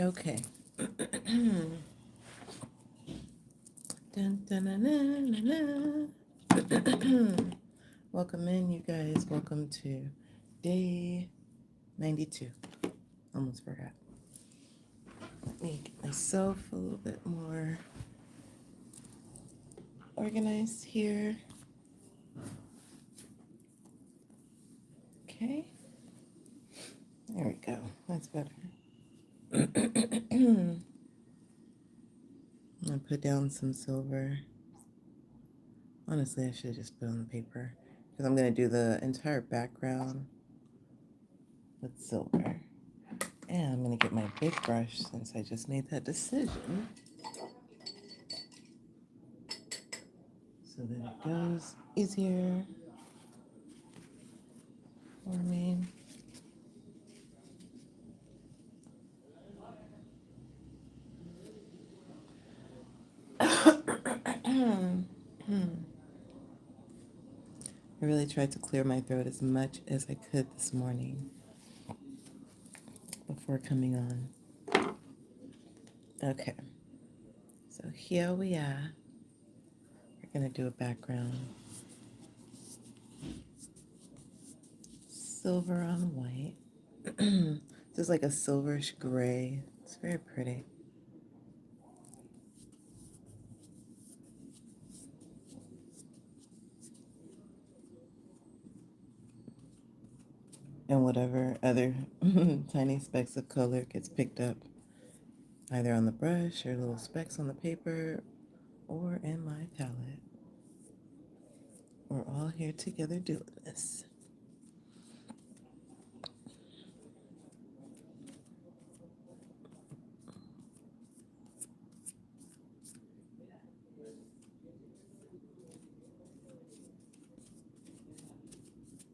Okay. Dun, dun, dun, dun, dun, dun. Welcome in, you guys. Welcome to day 92. Almost forgot. Let me get myself a little bit more organized here. Okay. There we go. That's better. I'm going to put down some silver. Honestly, I should have just put on the paper because I'm going to do the entire background with silver. And I'm going to get my big brush since I just made that decision so that it goes easier for me. I really tried to clear my throat as much as I could this morning before coming on. Okay, so here we are. We're going to do a background. Silver on white. This is like a silverish gray. It's very pretty. And whatever other tiny specks of color gets picked up either on the brush or little specks on the paper or in my palette. We're all here together doing this.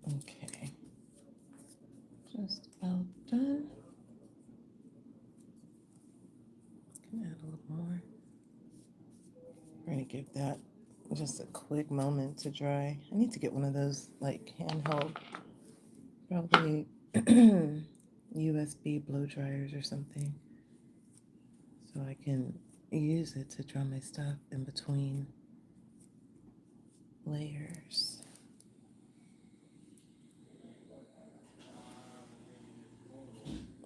Okay, just about done. Can add a little more. We're gonna give that just a quick moment to dry. I need to get one of those like handheld, probably USB blow dryers or something, so I can use it to dry my stuff in between layers.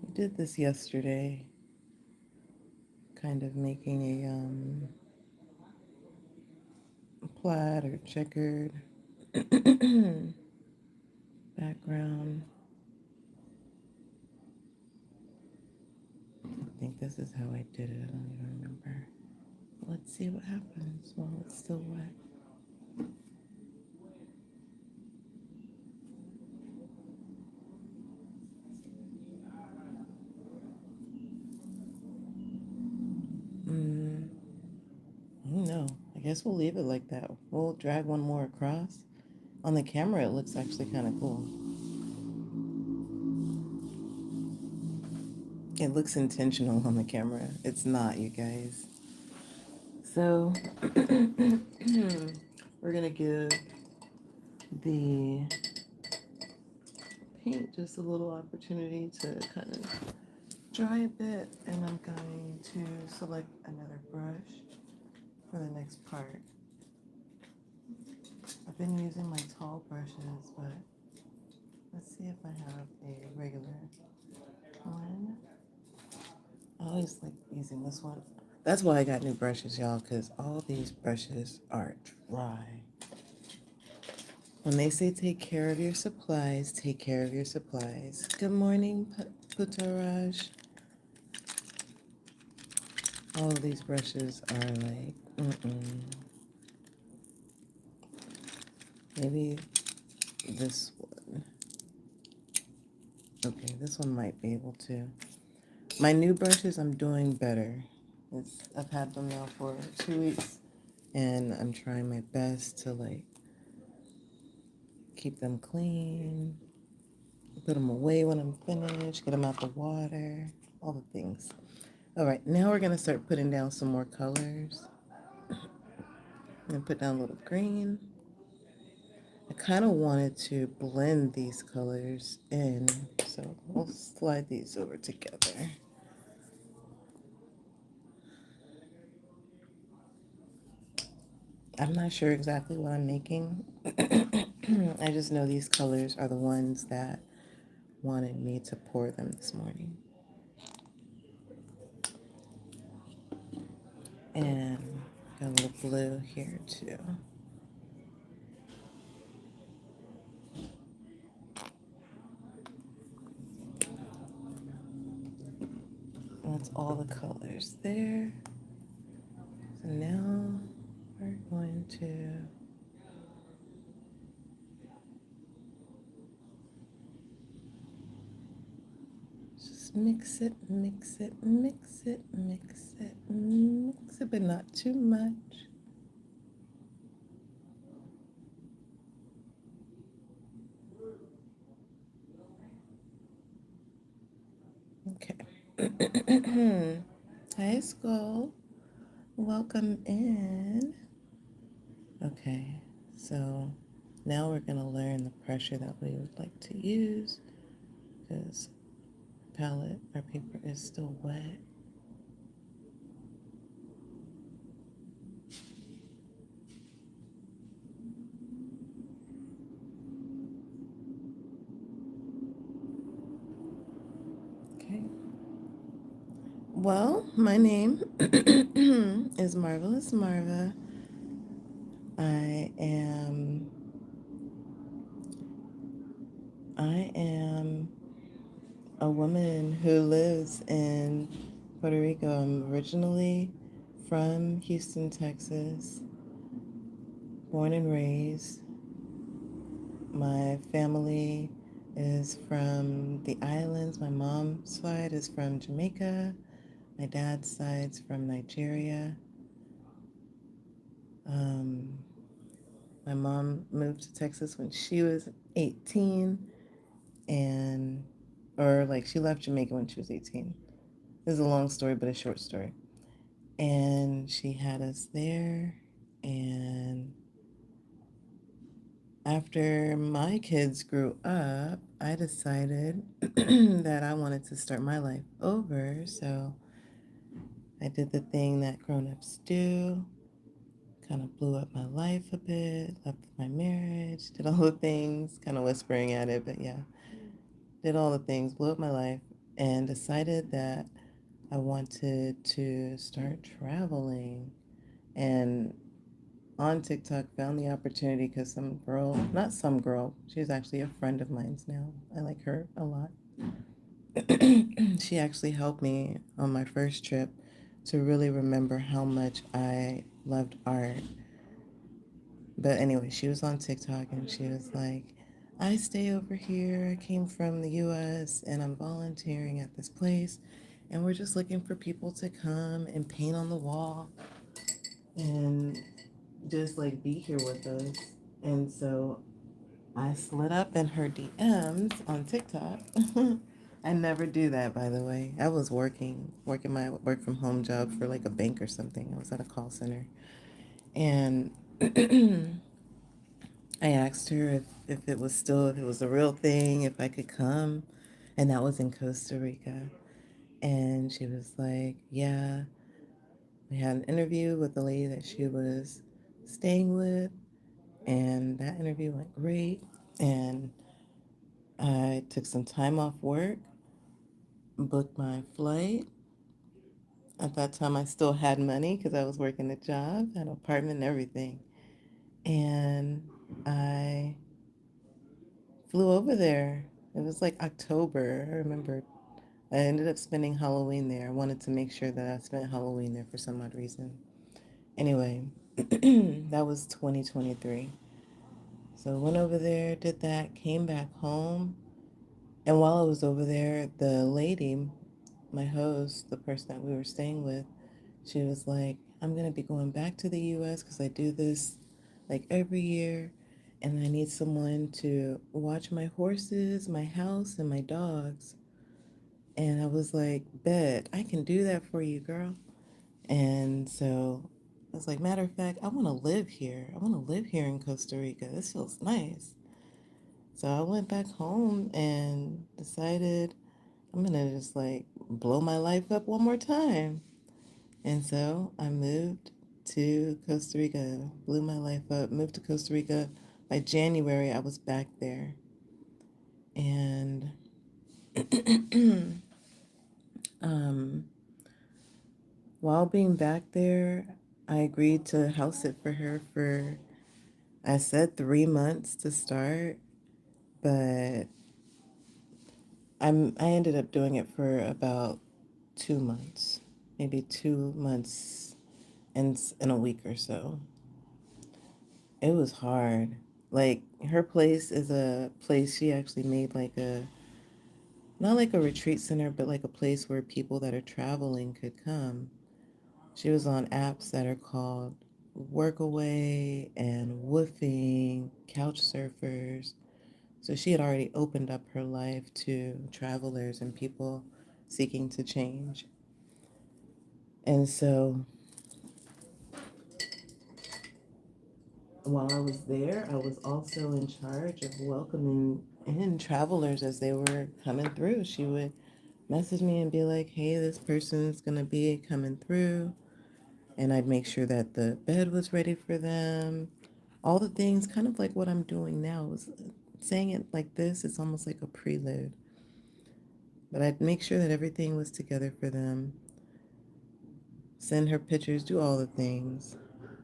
We did this yesterday, kind of making a plaid or checkered background. I think this is how I did it. I don't even remember. Let's see what happens while it's still wet. No, I guess we'll leave it like that. We'll drag one more across. On the camera, it looks actually kind of cool. It looks intentional on the camera. It's not, you guys. So, we're going to give the paint just a little opportunity to kind of dry a bit. And I'm going to select another brush for the next part. I've been using my tall brushes, but let's see if I have a regular one. I always like using this one. That's why I got new brushes, y'all, because all these brushes are dry. When they say take care of your supplies, take care of your supplies. Good morning, Putaraj. All of these brushes are like, Maybe this one. Okay, this one might be able to. My new brushes, I'm doing better. I've had them now for 2 weeks, and I'm trying my best to like keep them clean, put them away when I'm finished, get them out the water, all the things. All right, now we're gonna start putting down some more colors. I'm gonna put down a little green. I kind of wanted to blend these colors in, so we'll slide these over together. I'm not sure exactly what I'm making. I just know these colors are the ones that wanted me to pour them this morning. And got a little blue here too. That's all the colors there. So now we're going to just mix it, mix it, mix it, mix it, mix it, but not too much. Okay. Hi, school. Welcome in. Okay, so now we're going to learn the pressure that we would like to use because palette, our paper is still wet. Okay. Well, my name is Marvelous Marva. I am I am a woman who lives in Puerto Rico. I'm originally from Houston, Texas, born and raised. My family is from the islands. My mom's side is from Jamaica. My dad's side's from Nigeria. Um, my mom moved to Texas when she was 18, and or like she left Jamaica when she was 18. This is a long story, but a short story. And she had us there, and after my kids grew up, I decided that I wanted to start my life over. So I did the thing that grown-ups do, kind of blew up my life a bit, left my marriage, did all the things, kind of whispering at it, but yeah, did all the things, blew up my life, and decided that I wanted to start traveling. And on TikTok, found the opportunity because some girl, not some girl, she's actually a friend of mine's now. I like her a lot. She actually helped me on my first trip to really remember how much I loved art. But anyway, she was on TikTok and she was like, I stay over here. I came from the US and I'm volunteering at this place. And we're just looking for people to come and paint on the wall and just like be here with us. And so I slid up in her DMs on TikTok. I never do that, by the way. I was working my work from home job for like a bank or something. I was at a call center. And I asked her if it was still, if it was a real thing, if I could come. And that was in Costa Rica. And she was like, yeah. We had an interview with the lady that she was staying with. And that interview went great. And I took some time off work, booked my flight. At that time, I still had money because I was working a job, had an apartment and everything. And I flew over there. It was like October. I remember I ended up spending Halloween there. I wanted to make sure that I spent Halloween there for some odd reason. Anyway, that was 2023. So went over there, did that, came back home. And while I was over there, the lady, my host, the person that we were staying with, she was like, I'm going to be going back to the US because I do this like every year. And I need someone to watch my horses, my house, and my dogs. And I was like, bet, I can do that for you, girl. And so I was like, matter of fact, I want to live here. I want to live here in Costa Rica. This feels nice. So I went back home and decided I'm going to just like blow my life up one more time. And so I moved to Costa Rica, blew my life up, moved to Costa Rica. By January, I was back there. And um, while being back there, I agreed to house sit for her for, I said 3 months to start, but I ended up doing it for about 2 months, maybe 2 months and in a week or so. It was hard. Like her place is a place she actually made like a, not like a retreat center, but like a place where people that are traveling could come. She was on apps that are called Workaway and Woofing, Couch Surfers. So she had already opened up her life to travelers and people seeking to change. And so while I was there, I was also in charge of welcoming in travelers as they were coming through. She would message me and be like, hey, this person's going to be coming through. And I'd make sure that the bed was ready for them. All the things, kind of like what I'm doing now. Was saying it like this, it's almost like a prelude. But I'd make sure that everything was together for them, send her pictures, do all the things,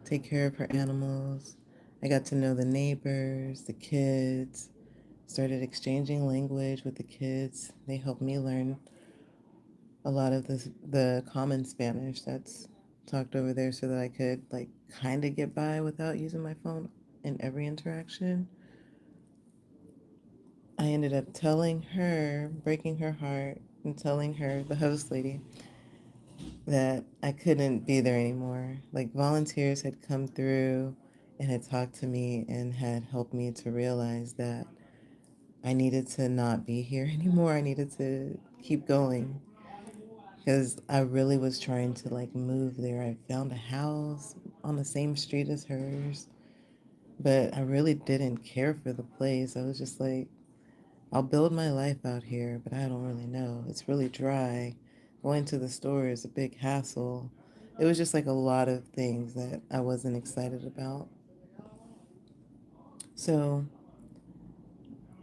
take care of her animals. I got to know the neighbors, the kids, started exchanging language with the kids. They helped me learn a lot of the common Spanish that's talked over there so that I could like kind of get by without using my phone in every interaction. I ended up telling her, breaking her heart, and telling her, the host lady, that I couldn't be there anymore. Like volunteers had come through and had talked to me and had helped me to realize that I needed to not be here anymore. I needed to keep going because I really was trying to like move there. I found a house on the same street as hers, but I really didn't care for the place. I was just like, I'll build my life out here, but I don't really know. It's really dry. Going to the store is a big hassle. It was just like a lot of things that I wasn't excited about. So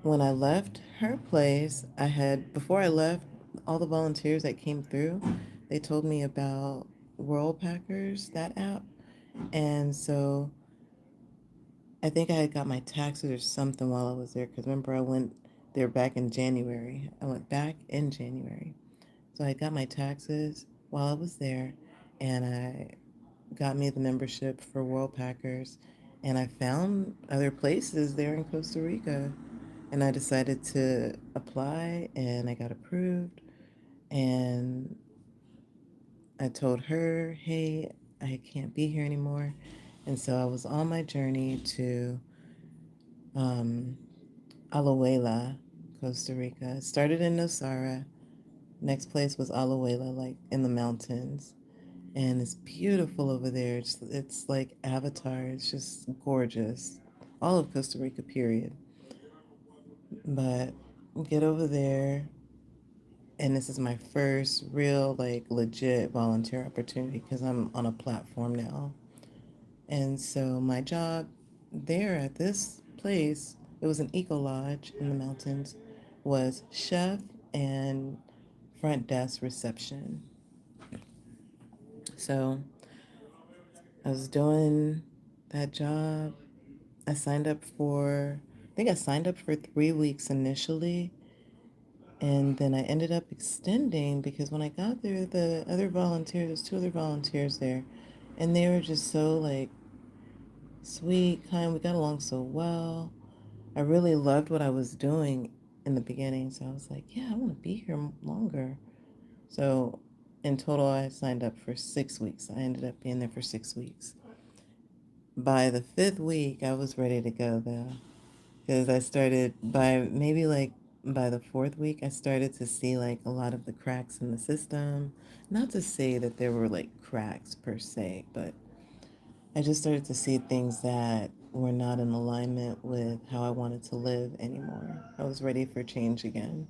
when I left her place, before I left, all the volunteers that came through, they told me about World Packers, that app. And so I think I had got my taxes or something while I was there because remember I went there back in January. I went back in January. So I got my taxes while I was there and I got me the membership for World Packers and I found other places there in Costa Rica and I decided to apply and I got approved and I told her, hey, I can't be here anymore. And so I was on my journey to um, Alajuela, Costa Rica. It started in Nosara. Next place was Alajuela, like in the mountains. And it's beautiful over there. It's like Avatar. It's just gorgeous. All of Costa Rica, period. But get over there, and this is my first real, like, legit volunteer opportunity because I'm on a platform now. And so my job there at this place, it was an eco lodge in the mountains, was chef and front desk reception. So I was doing that job. I think I signed up for 3 weeks initially, and then I ended up extending because when I got there, the other volunteers, there's two other volunteers there, and they were just so like sweet, kind. We got along so well. I really loved what I was doing in the beginning, so I was like, yeah, I want to be here longer. So in total, I signed up for 6 weeks. I ended up being there for 6 weeks. By the fifth week, I was ready to go though, because I started by the fourth week, I started to see like a lot of the cracks in the system. Not to say that there were like cracks per se, but I just started to see things that were not in alignment with how I wanted to live anymore. I was ready for change again.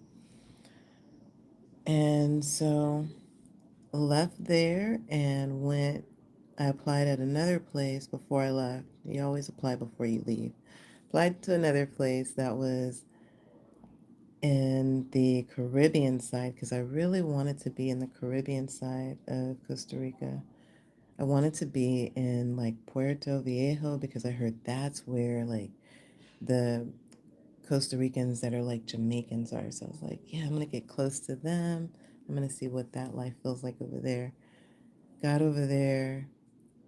And so left there and went. I applied at another place before I left. You always apply before you leave. Applied to another place that was in the Caribbean side because I really wanted to be in the Caribbean side of Costa Rica. I wanted to be in like Puerto Viejo because I heard that's where like the Costa Ricans that are like Jamaicans are. So I was like, yeah, I'm gonna get close to them. I'm gonna see what that life feels like over there. Got over there.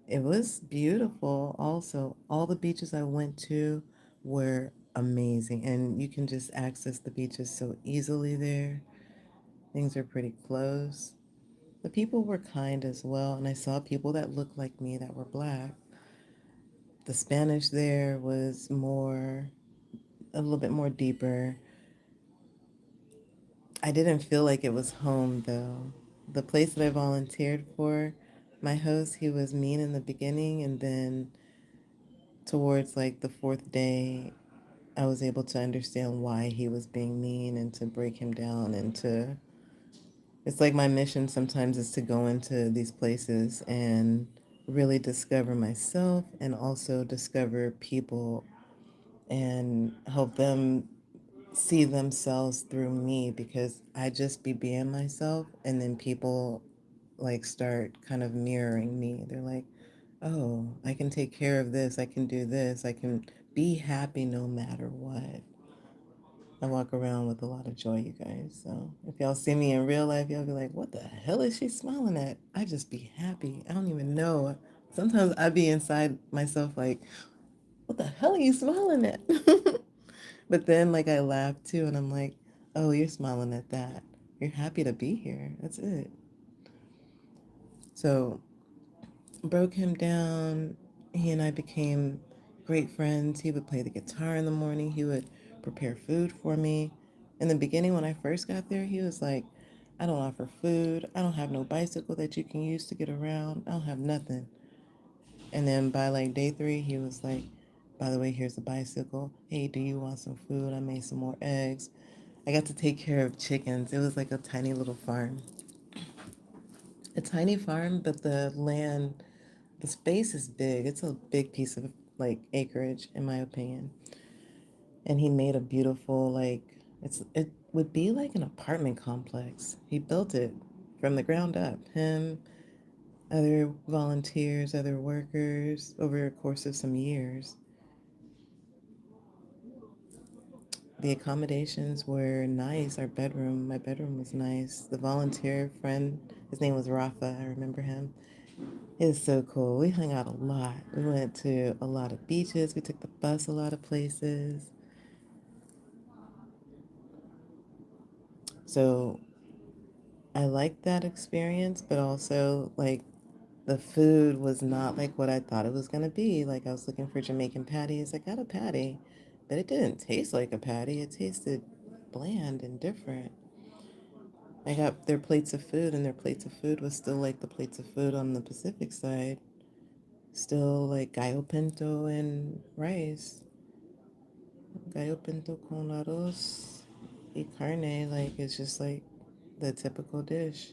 It was beautiful. Also, all the beaches I went to were amazing, and you can just access the beaches so easily there. Things are pretty close. The people were kind as well, and I saw people that looked like me that were black. The Spanish there was more, a little bit more deeper. I didn't feel like it was home though. The place that I volunteered for, my host, he was mean in the beginning, and then towards like the fourth day, I was able to understand why he was being mean and to break him down and to, it's like my mission sometimes is to go into these places and really discover myself and also discover people and help them see themselves through me because I just be being myself and then people like start kind of mirroring me. They're like, oh, I can take care of this. I can do this. I can be happy no matter what. I walk around with a lot of joy, you guys. So if y'all see me in real life, y'all be like, what the hell is she smiling at? I just be happy. I don't even know. Sometimes I be inside myself like, what the hell are you smiling at? But then like I laugh too and I'm like, oh, you're smiling at that. You're happy to be here. That's it. So broke him down. He and I became great friends. He would play the guitar in the morning. He would prepare food for me. In the beginning, when I first got there, he was like, I don't offer food. I don't have no bicycle that you can use to get around. I don't have nothing. And then by like day three, he was like, by the way, here's the bicycle. Hey, do you want some food? I made some more eggs. I got to take care of chickens. It was like a tiny little farm. A tiny farm, but the land, the space is big. It's a big piece of like acreage, in my opinion. And he made a beautiful like it would be like an apartment complex. He built it from the ground up. Him, other volunteers, other workers over a course of some years. The accommodations were nice. My bedroom was nice. The volunteer friend, his name was Rafa. I remember him. It was so cool. We hung out a lot. We went to a lot of beaches. We took the bus a lot of places. So I liked that experience, but also like the food was not like what I thought it was gonna be. Like I was looking for Jamaican patties. I got a patty, but it didn't taste like a patty. It tasted bland and different. I got their plates of food, and their plates of food was still like the plates of food on the Pacific side. Still like gallo pinto and rice. Gallo pinto con arroz y carne. Like it's just like the typical dish.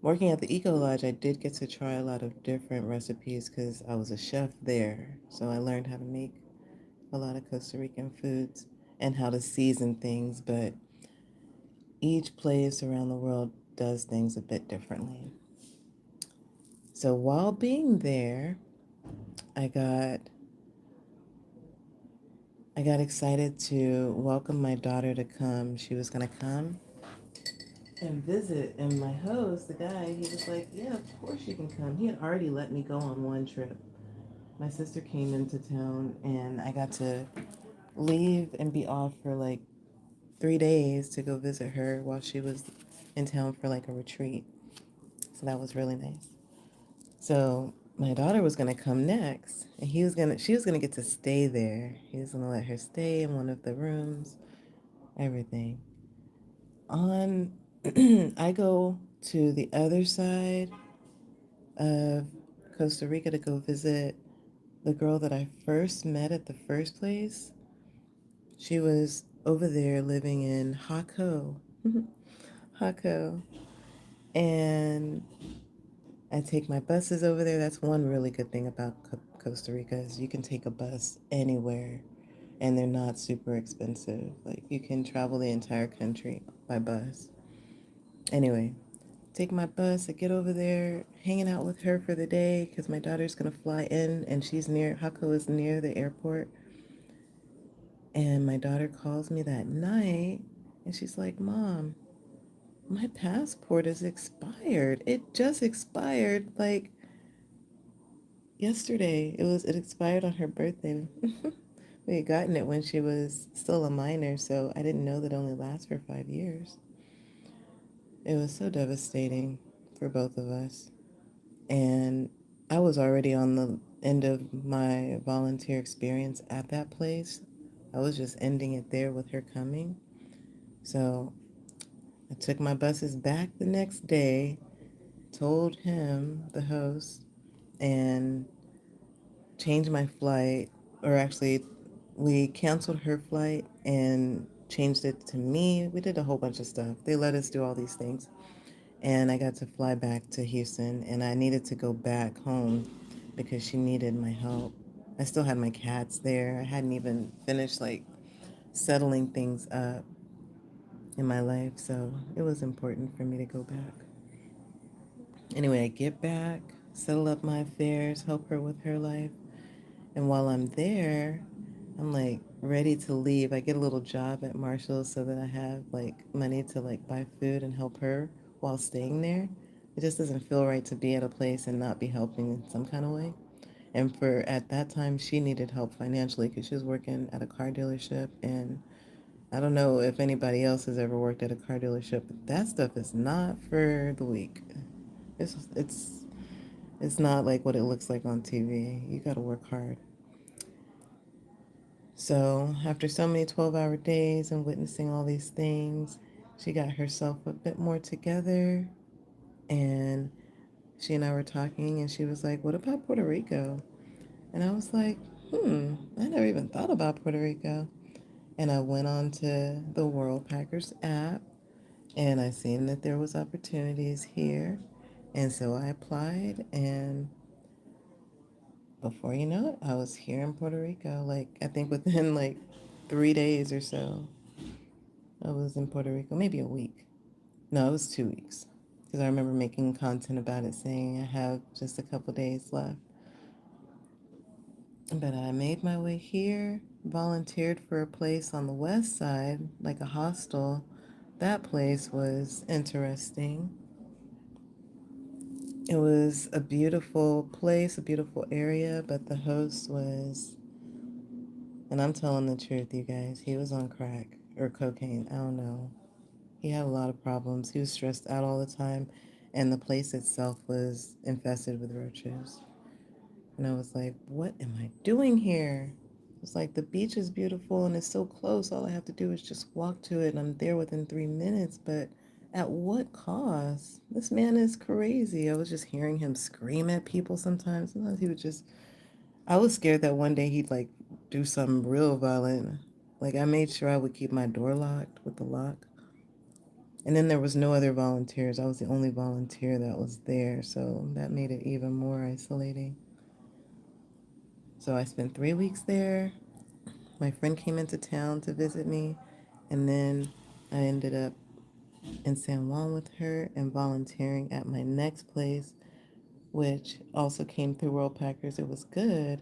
Working at the Eco Lodge, I did get to try a lot of different recipes because I was a chef there. So I learned how to make a lot of Costa Rican foods and how to season things. But each place around the world does things a bit differently. So while being there, I got I got excited to welcome my daughter to come. She was gonna come and visit, and my host, the guy, he was like, "Yeah, of course you can come." He had already let me go on one trip. My sister came into town, and I got to leave and be off for like 3 days to go visit her while she was in town for like a retreat. So that was really nice. So my daughter was gonna come next, and she was gonna get to stay there. He was gonna let her stay in one of the rooms, everything. On, I go to the other side of Costa Rica to go visit the girl that I first met at the first place. She was over there living in Jaco, Jaco, and I take my buses over there. That's one really good thing about Costa Rica is you can take a bus anywhere and they're not super expensive. Like you can travel the entire country by bus. Anyway, take my bus. I get over there, hanging out with her for the day because my daughter's gonna fly in and she's near, Hako is near the airport. And my daughter calls me that night and she's like, Mom, my passport is expired. It just expired like yesterday. It expired on her birthday. We had gotten it when she was still a minor, so I didn't know that it only lasts for 5 years. It was so devastating for both of us. And I was already on the end of my volunteer experience at that place. I was just ending it there with her coming. So I took my buses back the next day, told him, the host, and changed my flight, or actually, we canceled her flight and changed it to me. We did a whole bunch of stuff. They let us do all these things. And I got to fly back to Houston, and I needed to go back home because she needed my help. I still had my cats there. I hadn't even finished like settling things up in my life, so it was important for me to go back. Anyway, I get back, settle up my affairs, help her with her life. And while I'm there, I'm like ready to leave. I get a little job at Marshall's so that I have like money to like buy food and help her while staying there. It just doesn't feel right to be at a place and not be helping in some kind of way. And for at that time, she needed help financially because she was working at a car dealership. And I don't know if anybody else has ever worked at a car dealership, but that stuff is not for the weak. It's it's not like what it looks like on TV. You got to work hard. So, after so many 12-hour days and witnessing all these things, she got herself a bit more together. And she and I were talking, and she was like, What about Puerto Rico? And I was like, I never even thought about Puerto Rico. And I went on to the World Packers app, and I seen that there was opportunities here. And so I applied, and before you know it, I was here in Puerto Rico. Like, I think within like 3 days or so. I was in Puerto Rico, maybe a week. No, it was 2 weeks. Because I remember making content about it saying I have just a couple days left. But I made my way here, volunteered for a place on the west side, like a hostel. That place was interesting. It was a beautiful place, a beautiful area, but the host was, and I'm telling the truth, you guys, he was on crack or cocaine. I don't know. He had a lot of problems. He was stressed out all the time, and the place itself was infested with roaches. And I was like, what am I doing here? It's like the beach is beautiful and it's so close. All I have to do is just walk to it and I'm there within 3 minutes. But at what cost? This man is crazy. I was just hearing him scream at people sometimes. Sometimes he would just, I was scared that one day he'd like do something real violent. Like I made sure I would keep my door locked with the lock. And then there was no other volunteers. I was the only volunteer that was there, so that made it even more isolating. So I spent 3 weeks there. My friend came into town to visit me, and then I ended up in San Juan with her and volunteering at my next place, which also came through World Packers. It was good.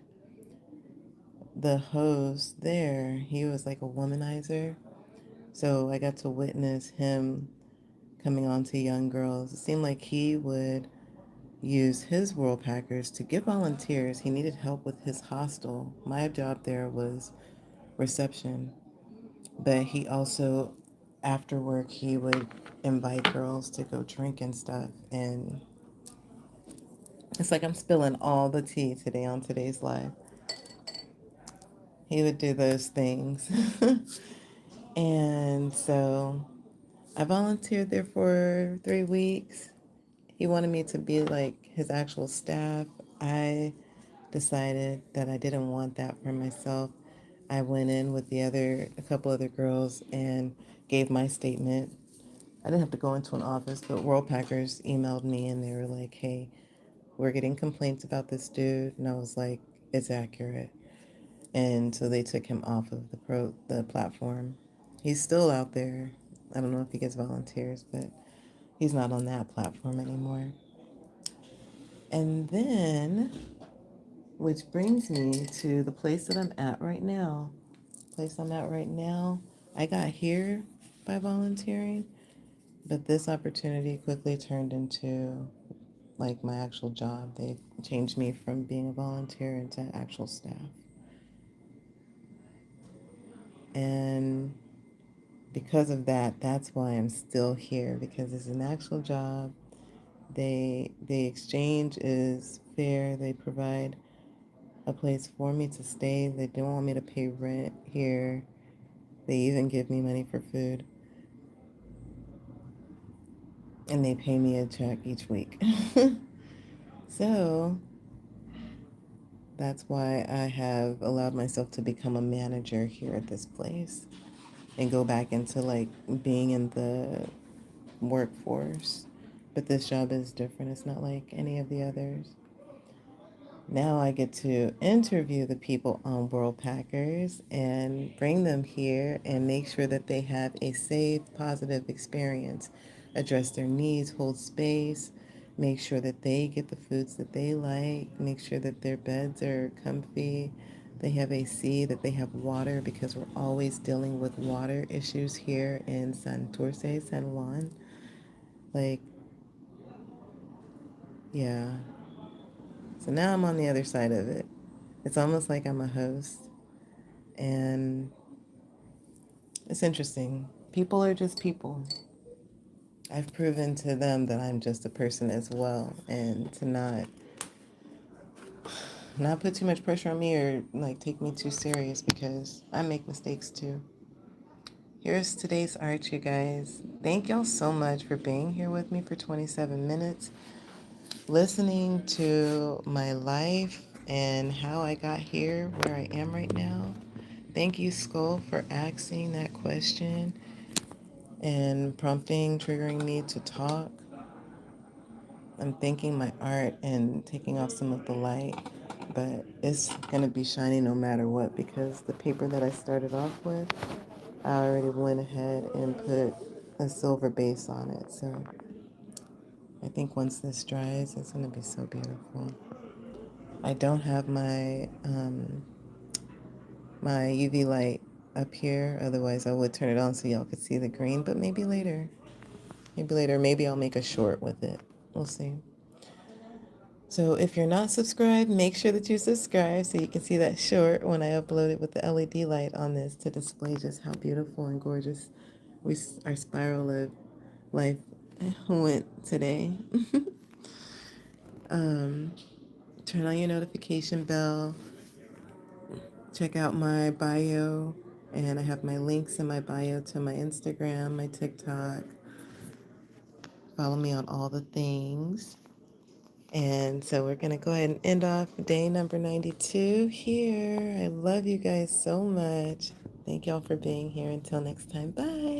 The host there, he was like a womanizer. So I got to witness him coming on to young girls. It seemed like he would use his World Packers to get volunteers. He needed help with his hostel. My job there was reception, but he also, after work, he would invite girls to go drink and stuff. And it's like I'm spilling all the tea today on today's live. He would do those things. And so I volunteered there for 3 weeks. He wanted me to be like his actual staff. I decided that I didn't want that for myself. I went in with a couple other girls and gave my statement. I didn't have to go into an office, but World Packers emailed me and they were like, hey, we're getting complaints about this dude. And I was like, it's accurate. And so they took him off of the platform. He's still out there. I don't know if he gets volunteers, but he's not on that platform anymore. And then, which brings me to the place that I'm at right now. Place I'm at right now, I got here by volunteering, but this opportunity quickly turned into like my actual job. They changed me from being a volunteer into actual staff. And because of that, that's why I'm still here, because it's an actual job. The exchange is fair. They provide a place for me to stay. They don't want me to pay rent here. They even give me money for food. And they pay me a check each week. So that's why I have allowed myself to become a manager here at this place and go back into like being in the workforce. But this job is different. It's not like any of the others. Now I get to interview the people on World Packers and bring them here and make sure that they have a safe, positive experience, address their needs, hold space, make sure that they get the foods that they like, make sure that their beds are comfy, they have AC, that they have water, because we're always dealing with water issues here in Santurce, San Juan. Like, yeah. So now I'm on the other side of it. It's almost like I'm a host. And it's interesting. People are just people. I've proven to them that I'm just a person as well, and to not put too much pressure on me or like take me too serious, because I make mistakes too. Here's today's art, you guys. Thank y'all so much for being here with me for 27 minutes, listening to my life and how I got here where I am right now. Thank you, Skull, for asking that question and prompting, triggering me to talk. I'm thanking my art and taking off some of the light, but it's going to be shiny no matter what, because the paper that I started off with, I already went ahead and put a silver base on it. So I think once this dries, it's going to be so beautiful. I don't have my UV light up here, otherwise I would turn it on so y'all could see the green, but maybe later. Maybe later. Maybe I'll make a short with it. We'll see. So if you're not subscribed, make sure that you subscribe so you can see that short when I upload it with the LED light on this, to display just how beautiful and gorgeous our spiral of life went today. Turn on your notification bell. Check out my bio, and I have my links in my bio to my Instagram, my TikTok. Follow me on all the things. And so we're going to go ahead and end off day number 92 here. I love you guys so much. Thank y'all for being here. Until next time, bye.